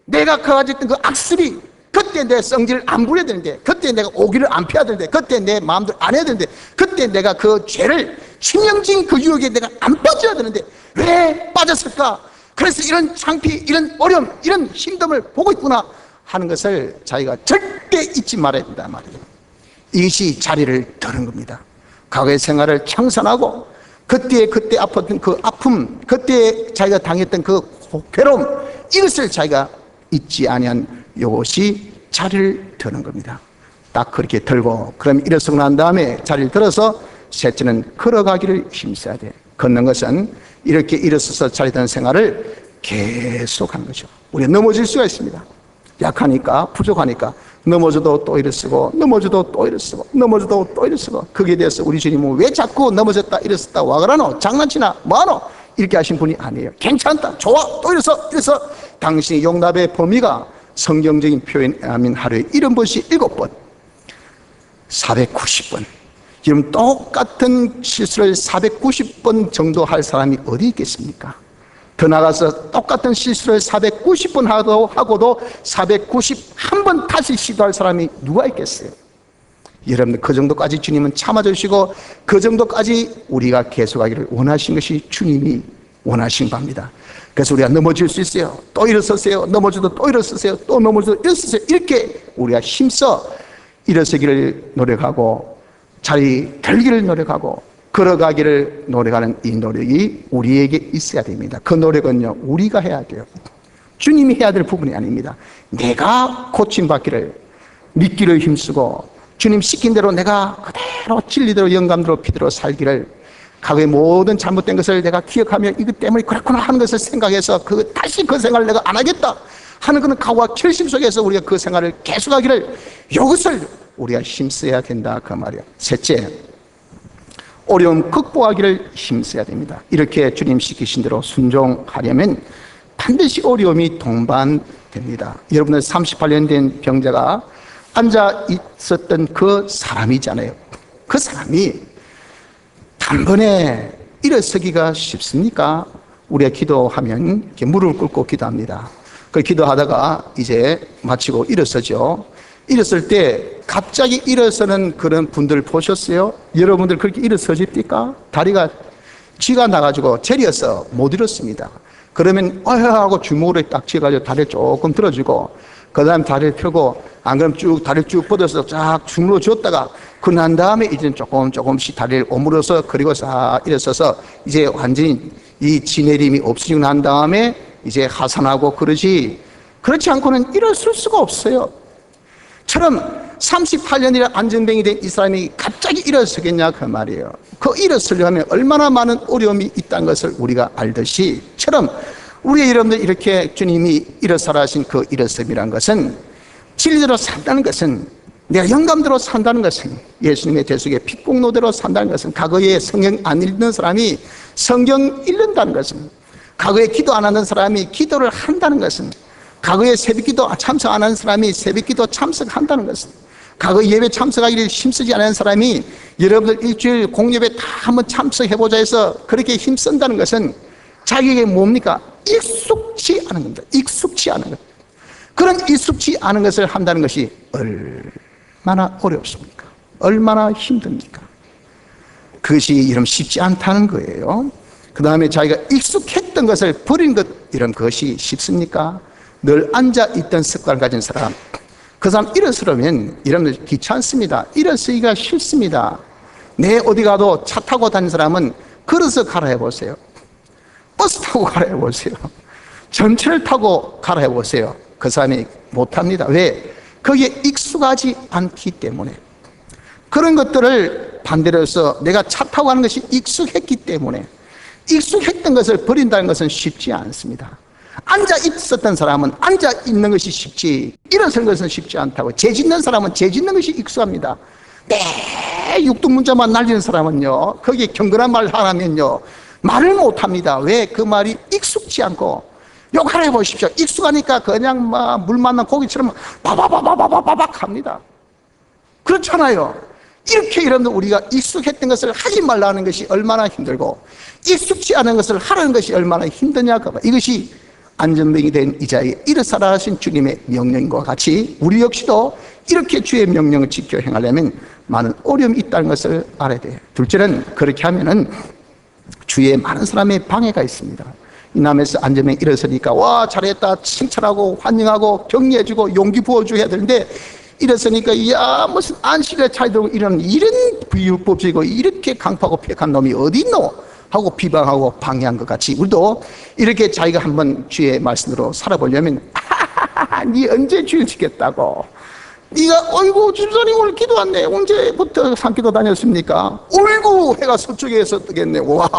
내가 가졌던 그 악습이, 그때 내 성질을 안 부려야 되는데, 그때 내가 오기를 안 펴야 되는데, 그때 내 마음대로 안 해야 되는데, 그때 내가 그 죄를, 치명적인 그 유혹에 내가 안 빠져야 되는데 왜 빠졌을까? 그래서 이런 창피, 이런 어려움, 이런 힘듦을 보고 있구나 하는 것을 자기가 절대 잊지 말아야 된다 말이에요. 이것이 자리를 드는 겁니다. 과거의 생활을 청산하고 그때 아팠던 그 아픔, 그때 자기가 당했던 그 괴로움, 이것을 자기가 잊지 아니한 이것이 자리를 드는 겁니다. 딱 그렇게 들고, 그럼 일어서고 난 다음에 자리를 들어서 셋째는 걸어가기를 힘써야 돼. 걷는 것은 이렇게 일어서서 자리 드는 생활을 계속하는 거죠. 우리가 넘어질 수가 있습니다. 약하니까, 부족하니까 넘어져도 또 일어서고, 넘어져도 또 일어서고, 넘어져도 또 일어서고. 거기에 대해서 우리 주님은 왜 자꾸 넘어졌다 일어섰다 와그라노, 장난치나 뭐하노, 이렇게 하신 분이 아니에요. 괜찮다, 좋아, 또 일어서. 당신의 용납의 범위가 성경적인 표현하면 하루에 70번씩 7번, 490번. 여러분, 똑같은 실수를 490번 정도 할 사람이 어디 있겠습니까? 더 나가서 똑같은 실수를 490번 하고도 491번 다시 시도할 사람이 누가 있겠어요? 여러분들, 그 정도까지 주님은 참아주시고 그 정도까지 우리가 계속하기를 원하신 것이 주님이 원하신 바입니다. 그래서 우리가 넘어질 수 있어요. 또 일어서세요. 넘어져도 또 일어서세요. 또 넘어져도 일어서세요. 이렇게 우리가 힘써 일어서기를 노력하고 자리 들기를 노력하고 걸어가기를 노력하는 이 노력이 우리에게 있어야 됩니다. 그 노력은요, 우리가 해야 돼요. 주님이 해야 될 부분이 아닙니다. 내가 고침받기를 믿기를 힘쓰고 주님 시킨 대로 내가 그대로 진리대로 영감대로 피대로 살기를, 과거의 모든 잘못된 것을 내가 기억하며 이것 때문에 그렇구나 하는 것을 생각해서 다시 그 생활을 내가 안 하겠다 하는 그런 각오와 결심 속에서 우리가 그 생활을 계속하기를, 이것을 우리가 힘써야 된다 그 말이야. 셋째, 어려움 극복하기를 힘써야 됩니다. 이렇게 주님 시키신 대로 순종하려면 반드시 어려움이 동반됩니다. 여러분들 38년 된 병자가 앉아 있었던 그 사람이잖아요. 그 사람이 단번에 일어서기가 쉽습니까? 우리가 기도하면 이렇게 무릎을 꿇고 기도합니다. 그 기도하다가 이제 마치고 일어서죠. 일어설 때 갑자기 일어서는 그런 분들 보셨어요? 여러분들 그렇게 일어서집니까? 다리가 쥐가 나가지고 제리어서 못 일었습니다. 그러면 하고 주먹으로 딱 쥐어가지고 다리를 조금 들어주고 그 다음 다리를 펴고 안 그러면 쭉 다리를 쭉 뻗어서 쫙 주물러 줬다가 그 난 다음에 이제 조금씩 다리를 오므려서 그리고 싹 일어서서 이제 완전히 이 지내림이 없어지고 난 다음에 이제 하산하고 그러지, 그렇지 않고는 일어설 수가 없어요. 처럼 38년이나 안전병이 된 이 사람이 갑자기 일어서겠냐 그 말이에요. 그 일어서려면 얼마나 많은 어려움이 있다는 것을 우리가 알듯이, 처럼 우리 여러분들 이렇게 주님이 일어서라 하신 그 일어섬이라는 것은, 진리대로 산다는 것은, 내가 영감대로 산다는 것은, 예수님의 대속의 핏공로대로 산다는 것은, 과거에 성경 안 읽는 사람이 성경 읽는다는 것은, 과거에 기도 안 하는 사람이 기도를 한다는 것은, 과거에 새벽기도 참석 안 하는 사람이 새벽기도 참석한다는 것은, 과거 예배 참석하기를 힘쓰지 않은 사람이 여러분들 일주일 공예배 다 한번 참석해보자 해서 그렇게 힘쓴다는 것은 자기에게 뭡니까? 익숙치 않은 겁니다. 익숙치 않은 것. 그런 익숙치 않은 것을 한다는 것이 얼마나 어렵습니까? 얼마나 힘듭니까? 그것이 여러분 쉽지 않다는 거예요. 그 다음에 자기가 익숙했던 것을 버린 것, 이런 것이 쉽습니까? 늘 앉아있던 습관을 가진 사람, 그 사람 일어서려면 여러분들 귀찮습니다. 일어서기가 싫습니다. 내 어디 가도 차 타고 다니는 사람은 걸어서 가라 해보세요. 버스 타고 가라 해보세요. 전철을 타고 가라 해보세요. 그 사람이 못합니다. 왜? 거기에 익숙하지 않기 때문에. 그런 것들을 반대로 해서 내가 차 타고 가는 것이 익숙했기 때문에, 익숙했던 것을 버린다는 것은 쉽지 않습니다. 앉아 있었던 사람은 앉아 있는 것이 쉽지, 일어서는 것은 쉽지 않다고. 죄 짓는 사람은 죄 짓는 것이 익숙합니다. 매 육두문자만 날리는 사람은요, 거기에 경건한 말 하라면요 말을 못합니다. 왜? 그 말이 익숙지 않고. 욕하라 해보십시오. 익숙하니까 그냥 막 물 만난 고기처럼 바바바바바바박 합니다. 그렇잖아요. 이렇게 여러분들 우리가 익숙했던 것을 하지 말라는 것이 얼마나 힘들고, 익숙지 않은 것을 하라는 것이 얼마나 힘드냐. 이것이 안전병이 된 이자에 일어서라 하신 주님의 명령과 같이 우리 역시도 이렇게 주의 명령을 지켜 행하려면 많은 어려움이 있다는 것을 알아야 돼요. 둘째는, 그렇게 하면은 주위에 많은 사람의 방해가 있습니다. 이 남에서 안전병이 일어서니까 와 잘했다 칭찬하고 환영하고 격려해주고 용기 부어주고 해야 되는데, 일어서니까 야 무슨 안식일에 차이들고 이런 비율법이고 이렇게 강파고 폐악한 놈이 어디 있노 하고 비방하고 방해한 것 같이, 우리도 이렇게 자기가 한번 주의 말씀으로 살아보려면 네 언제 주일 지켰다고, 네가 어이구 주선님 오늘 기도 왔네, 언제부터 산기도 다녔습니까? 어이구 해가 서쪽에서 뜨겠네. 와,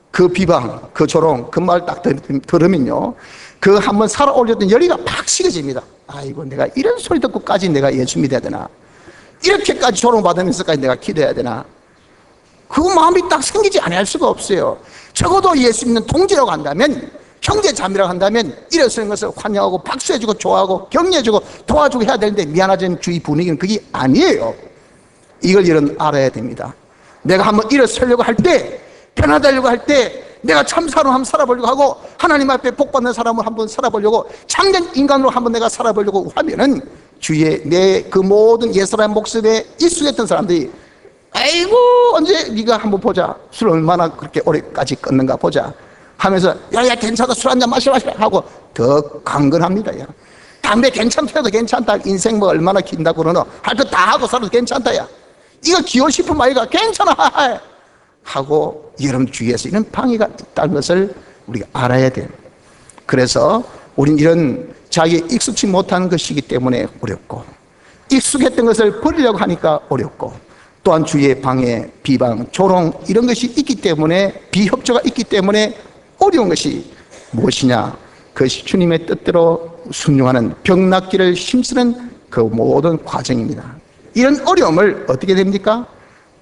그 비방, 그 조롱, 그 말 딱 들으면요, 그 한번 살아 올렸던 열의가 팍 식어집니다. 아이고 내가 이런 소리 듣고까지 내가 예수 믿어야 되나, 이렇게까지 조롱받으면서까지 내가 기도해야 되나, 그 마음이 딱 생기지 않을 수가 없어요. 적어도 예수 믿는 동지라고 한다면, 형제 자매라고 한다면 일어서는 것을 환영하고 박수해주고 좋아하고 격려해주고 도와주고 해야 되는데, 미안하지만 주위 분위기는 그게 아니에요. 이걸 여러분 알아야 됩니다. 내가 한번 일어서려고 할 때, 변화되려고 할 때, 내가 참 사람 한번 살아보려고 하고 하나님 앞에 복받는 사람을 한번 살아보려고, 참된 인간으로 한번 내가 살아보려고 하면은 주위에 내 그 모든 옛사람 목숨에 익숙했던 사람들이 아이고 언제 네가 한번 보자, 술 얼마나 그렇게 오래까지 끊는가 보자 하면서 야야 괜찮다 술 한잔 마시라 하고 더 강건합니다. 야, 담배 괜찮다도 괜찮다, 인생 뭐 얼마나 긴다고 그러노, 할 거 다 하고 살아도 괜찮다, 야 이거 기호 싶은 아이가 괜찮아 하고 여러분 주위에서 이런 방해가 있다는 것을 우리가 알아야 돼요. 그래서 우린 이런 자기에 익숙치 못하는 것이기 때문에 어렵고, 익숙했던 것을 버리려고 하니까 어렵고, 또한 주위의 방해, 비방, 조롱 이런 것이 있기 때문에, 비협조가 있기 때문에 어려운 것이 무엇이냐, 그것이 주님의 뜻대로 순종하는 병 낫기를 힘쓰는 그 모든 과정입니다. 이런 어려움을 어떻게 됩니까?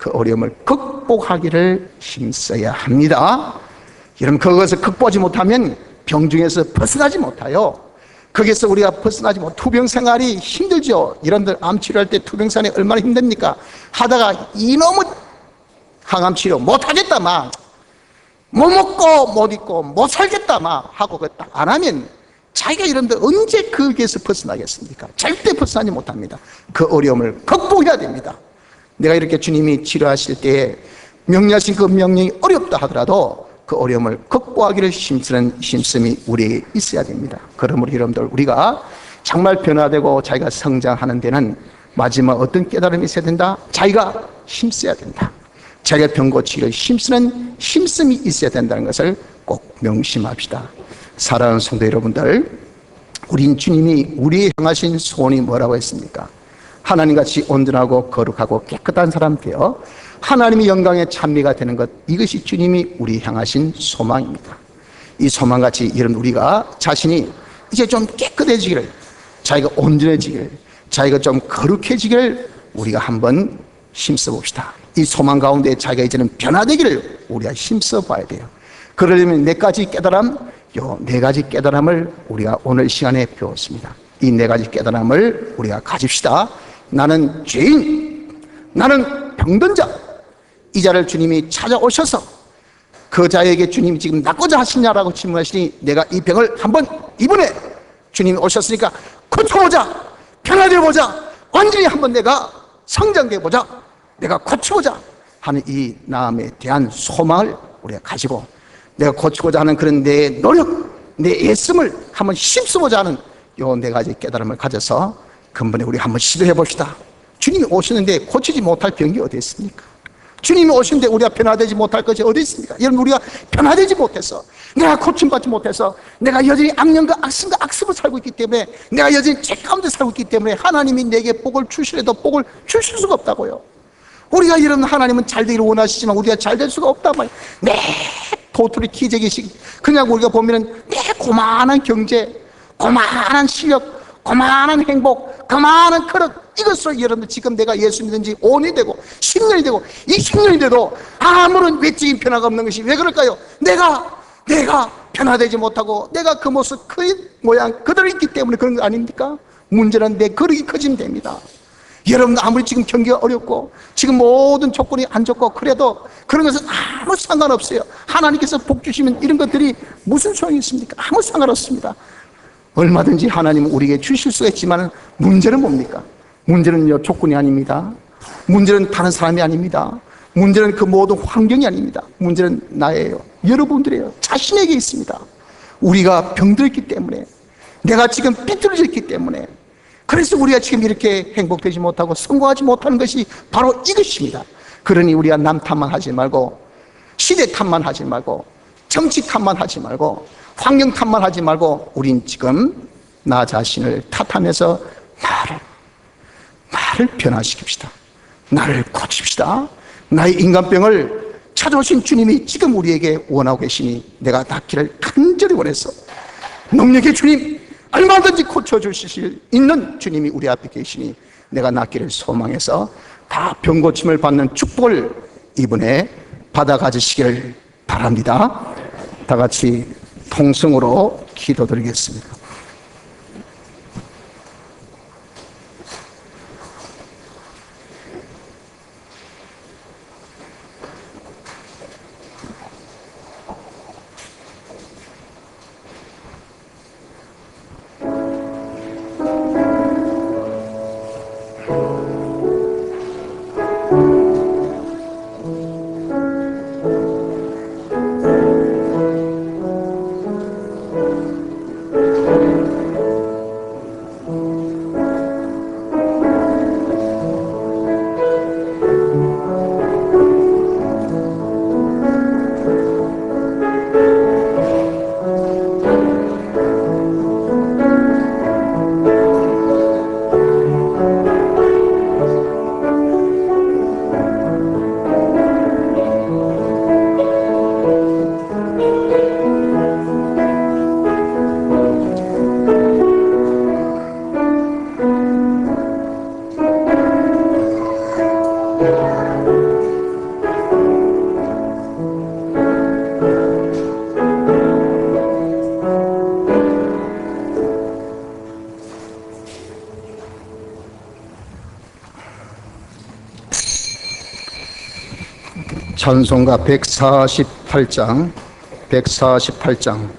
그 어려움을 극복하기를 힘써야 합니다. 여러분, 그것을 극복하지 못하면 병중에서 벗어나지 못해요. 거기서 우리가 벗어나지 못, 투병 생활이 힘들죠. 여러분들 암 치료할 때 투병 생활이 얼마나 힘듭니까? 하다가 이놈의 항암 치료 못하겠다 막, 못 먹고 못 입고 못 살겠다 막 하고 딱 안 하면 자기가 여러분들 언제 거기에서 벗어나겠습니까? 절대 벗어나지 못합니다. 그 어려움을 극복해야 됩니다. 내가 이렇게 주님이 치료하실 때 명령하신 그 명령이 어렵다 하더라도 그 어려움을 극복하기를 힘쓰는 힘씀이 우리에게 있어야 됩니다. 그러므로 여러분들, 우리가 정말 변화되고 자기가 성장하는 데는 마지막 어떤 깨달음이 있어야 된다? 자기가 힘써야 된다. 자기가 병 고치기를 힘쓰는 힘씀이 있어야 된다는 것을 꼭 명심합시다. 사랑하는 성도 여러분들, 우린 주님이 우리에 향하신 소원이 뭐라고 했습니까? 하나님같이 온전하고 거룩하고 깨끗한 사람 되어 하나님의 영광에 찬미가 되는 것, 이것이 주님이 우리 향하신 소망입니다. 이 소망같이 여러분, 우리가 자신이 이제 좀 깨끗해지기를, 자기가 온전해지기를, 자기가 좀 거룩해지기를 우리가 한번 힘써 봅시다. 이 소망 가운데 자기가 이제는 변화되기를 우리가 힘써 봐야 돼요. 그러려면 네 가지 깨달음, 요 네 가지 깨달음을 우리가 오늘 시간에 배웠습니다. 이 네 가지 깨달음을 우리가 가집시다. 나는 죄인, 나는 병든 자, 이 자를 주님이 찾아오셔서 그 자에게 주님이 지금 낫고자 하시냐라고 질문하시니, 내가 이 병을 한번 이번에 주님이 오셨으니까 고쳐보자, 변화되어보자, 완전히 한번 내가 성장되어보자, 내가 고쳐보자 하는 이 마음에 대한 소망을 우리가 가지고, 내가 고치고자 하는 그런 내 노력, 내 애씀을 한번 힘써보자 하는 요 네 가지 깨달음을 가져서 근본에 우리 한번 시도해 봅시다. 주님이 오시는데 고치지 못할 병이 어디 있습니까? 주님이 오시는데 우리가 변화되지 못할 것이 어디 있습니까? 여러분, 우리가 변화되지 못해서, 내가 고침받지 못해서, 내가 여전히 악령과 악성과 악습을 살고 있기 때문에, 내가 여전히 죄 가운데 살고 있기 때문에 하나님이 내게 복을 주시려도 복을 주실 수가 없다고요. 우리가 이런, 하나님은 잘 되기를 원하시지만 우리가 잘 될 수가 없단 말이에요. 내 도토리 기재기식, 그냥 우리가 보면은 내 고만한 경제, 고만한 실력, 고만한 행복, 고만한 그릇, 이것으로 여러분들 지금 내가 예수 믿은 지 5년이 되고 10년이 되고 20년이 돼도 아무런 외적인 변화가 없는 것이 왜 그럴까요? 내가 변화되지 못하고 내가 그 모습, 그 모양 그대로 있기 때문에 그런 거 아닙니까? 문제는 내 거룩이 커지면 됩니다. 여러분, 아무리 지금 경기가 어렵고 지금 모든 조건이 안 좋고 그래도 그런 것은 아무 상관없어요. 하나님께서 복 주시면 이런 것들이 무슨 소용이 있습니까? 아무 상관없습니다. 얼마든지 하나님은 우리에게 주실 수가 있지만 문제는 뭡니까? 문제는요, 조건이 아닙니다. 문제는 다른 사람이 아닙니다. 문제는 그 모든 환경이 아닙니다. 문제는 나예요. 여러분들이에요. 자신에게 있습니다. 우리가 병들었기 때문에, 내가 지금 삐뚤어졌기 때문에, 그래서 우리가 지금 이렇게 행복되지 못하고 성공하지 못하는 것이 바로 이것입니다. 그러니 우리가 남 탓만 하지 말고, 시대 탓만 하지 말고, 정치 탓만 하지 말고, 환경 탓만 하지 말고, 우린 지금 나 자신을 탓하면서 나를 변화시킵시다. 나를 고칩시다. 나의 인간병을 찾아오신 주님이 지금 우리에게 원하고 계시니, 내가 낫기를 간절히 원해서, 능력의 주님, 얼마든지 고쳐주실 수 있는 주님이 우리 앞에 계시니 내가 낫기를 소망해서 다 병고침을 받는 축복을 이번에 받아 가지시기를 바랍니다. 다 같이 통성으로 기도드리겠습니다. 찬송가 148장, 148장.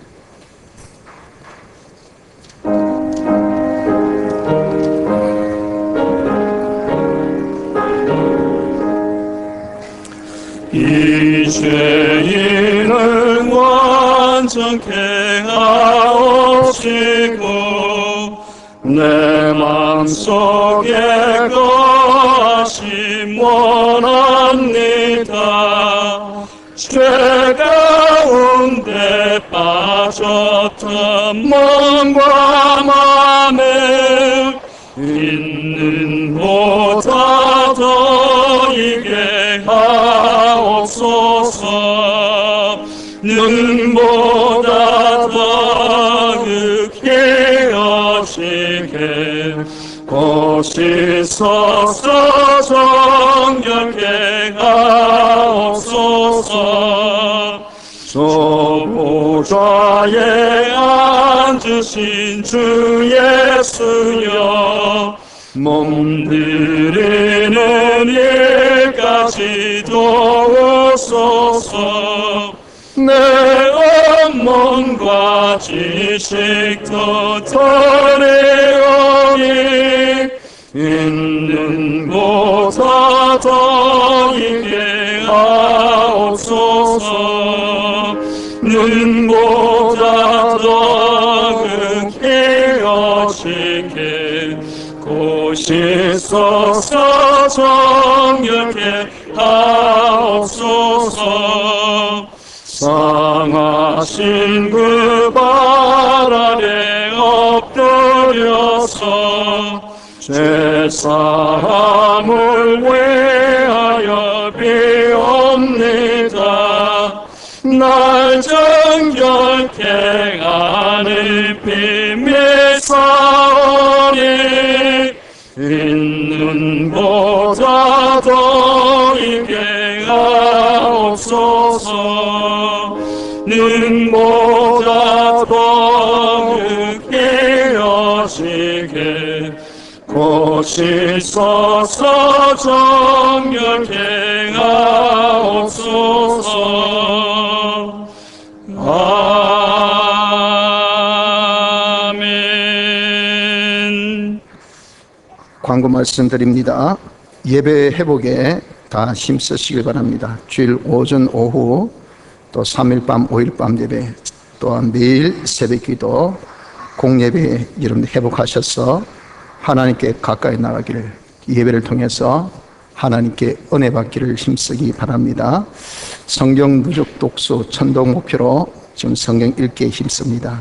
이 죄인은 완전케 하옵시고 내 맘속에 거하심 원합니다. 죄 가운데 빠졌던 몸과 맘에 있는 보다 더 이게 하옵소서. 눈보다 더 크게 여시게 고시소서. 정결케 하옵소서. 보좌에 앉으신 주 예수여, 몸드리는 일까지 도우소서. 내 업문과 지식도 터내오니 있는 보다 더 있게 하옵소서. 눈보다 더 크게 여시게 고시소서. 정결케 하옵소서. 상하신 그 발 아래 엎드려서 죄사함을 위하여 비옵니다. 날 정결케 하는 비밀 사오니 있는 보다 더 있게 하옵소서. 눈보다 더 크게 여시게 고시소서. 정결케 하옵소서. 아멘. 광고 말씀드립니다. 예배 회복에 다 힘쓰시길 바랍니다. 주일 오전 오후 또 3일 밤 5일 밤 예배, 또한 매일 새벽 기도 공예배 여러분 회복하셔서 하나님께 가까이 나가기를, 예배를 통해서 하나님께 은혜 받기를 힘쓰기 바랍니다. 성경 누적 독서 천독 목표로 지금 성경 읽기에 힘씁니다.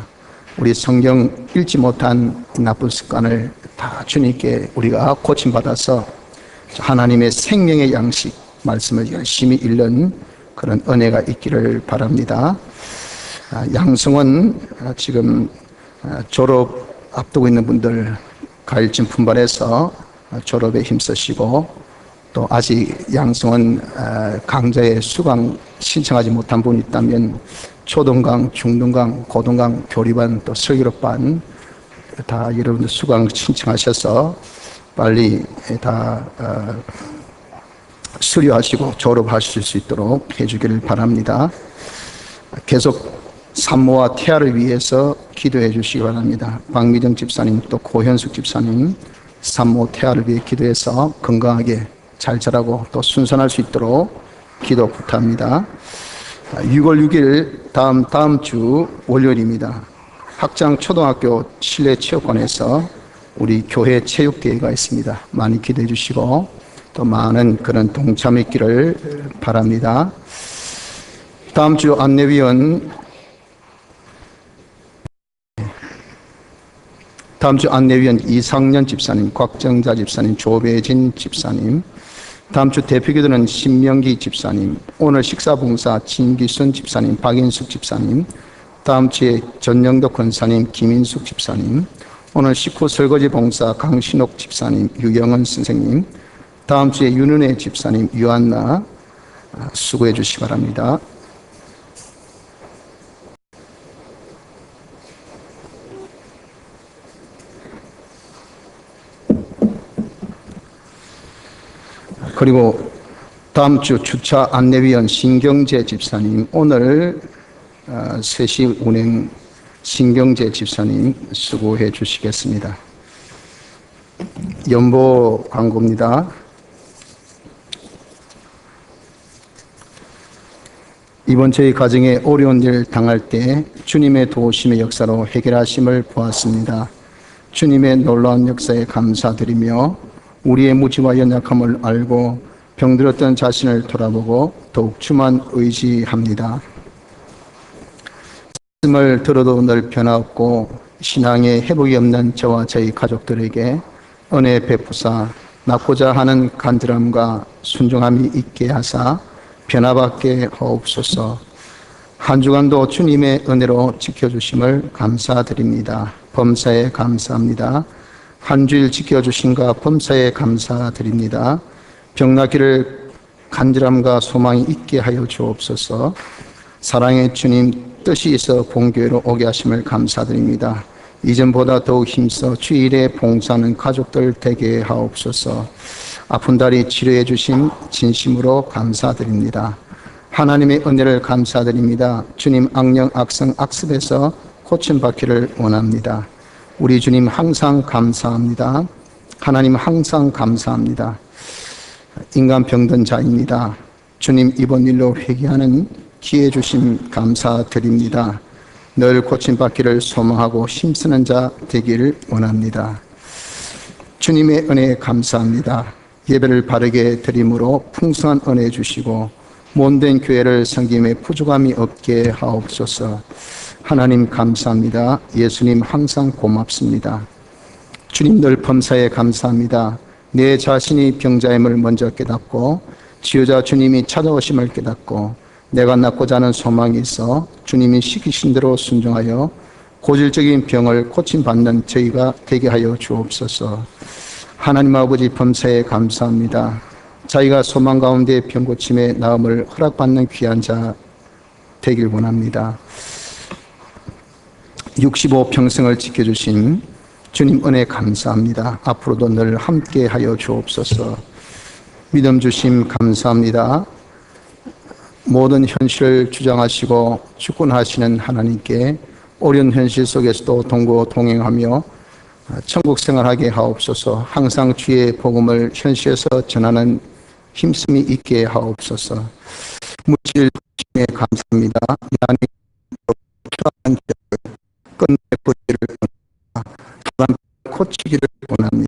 우리 성경 읽지 못한 나쁜 습관을 다 주님께 우리가 고침받아서 하나님의 생명의 양식 말씀을 열심히 읽는 그런 은혜가 있기를 바랍니다. 양성은 지금 졸업 앞두고 있는 분들 가일증 분발해서 졸업에 힘쓰시고, 또 아직 양성은 강좌에 수강 신청하지 못한 분이 있다면 초등강, 중등강, 고등강, 교리반, 또 설교반 다 여러분들 수강 신청하셔서 빨리 다 수료하시고 졸업하실 수 있도록 해주기를 바랍니다. 계속 산모와 태아를 위해서 기도해 주시기 바랍니다. 박미정 집사님 또 고현숙 집사님 산모 태아를 위해 기도해서 건강하게 잘 자라고 또 순산할 수 있도록 기도 부탁합니다. 6월 6일 다음 주 월요일입니다. 학장 초등학교 실내 체육관에서 우리 교회 체육대회가 있습니다. 많이 기대해 주시고 또 많은 그런 동참이 있기를 바랍니다. 다음 주 안내위원 이상년 집사님, 곽정자 집사님, 조배진 집사님, 다음 주 대표기도는 신명기 집사님, 오늘 식사봉사 진기순 집사님, 박인숙 집사님, 다음 주에 전영덕 권사님, 김인숙 집사님, 오늘 식후 설거지 봉사 강신옥 집사님, 유영은 선생님, 다음 주에 윤은혜 집사님, 유한나 수고해 주시기 바랍니다. 그리고 다음 주 주차 안내위원 신경재 집사님, 오늘 3시 운행 신경재 집사님 수고해 주시겠습니다. 연보 광고입니다. 이번 저희 가정에 어려운 일 당할 때 주님의 도우심의 역사로 해결하심을 보았습니다. 주님의 놀라운 역사에 감사드리며 우리의 무지와 연약함을 알고 병들었던 자신을 돌아보고 더욱 주만 의지합니다. 말씀을 들어도 늘 변화없고 신앙에 회복이 없는 저와 저희 가족들에게 은혜 베푸사 낳고자 하는 간절함과 순종함이 있게 하사 변화받게 하옵소서. 한 주간도 주님의 은혜로 지켜주심을 감사드립니다. 범사에 감사합니다. 한 주일 지켜주심과 범사에 감사드립니다. 병나기를 간절함과 소망이 있게 하여 주옵소서. 사랑의 주님 뜻이 있어 본교회로 오게 하심을 감사드립니다. 이전보다 더욱 힘써 주일에 봉사하는 가족들 되게 하옵소서. 아픈 다리 치료해 주심 진심으로 감사드립니다. 하나님의 은혜를 감사드립니다. 주님 악령 악성 악습에서 고침받기를 원합니다. 우리 주님 항상 감사합니다. 하나님 항상 감사합니다. 인간 병든 자입니다. 주님 이번 일로 회개하는 기회 주심 감사드립니다. 늘 고침받기를 소망하고 힘쓰는 자 되기를 원합니다. 주님의 은혜에 감사합니다. 예배를 바르게 드림으로 풍성한 은혜 주시고 못된 교회를 섬김에 부족함이 없게 하옵소서. 하나님 감사합니다. 예수님 항상 고맙습니다. 주님 늘 범사에 감사합니다. 내 자신이 병자임을 먼저 깨닫고 치유자 주님이 찾아오심을 깨닫고 내가 낳고자 하는 소망이 있어 주님이 시키신 대로 순종하여 고질적인 병을 고침받는 저희가 되게 하여 주옵소서. 하나님 아버지 범사에 감사합니다. 자기가 소망 가운데 병고침의 나음을 허락받는 귀한 자 되길 원합니다. 65평생을 지켜주신 주님 은혜 감사합니다. 앞으로도 늘 함께 하여 주옵소서. 믿음 주심 감사합니다. 모든 현실을 주장하시고 주권하시는 하나님께 어려운 현실 속에서도 동고 동행하며 천국 생활하게 하옵소서. 항상 주의 복음을 현실에서 전하는 힘씀이 있게 하옵소서. 물질 주심에 감사합니다. 하나님 필요한 것을 끝내 보기를 원합니다. 고치기를 원합니다.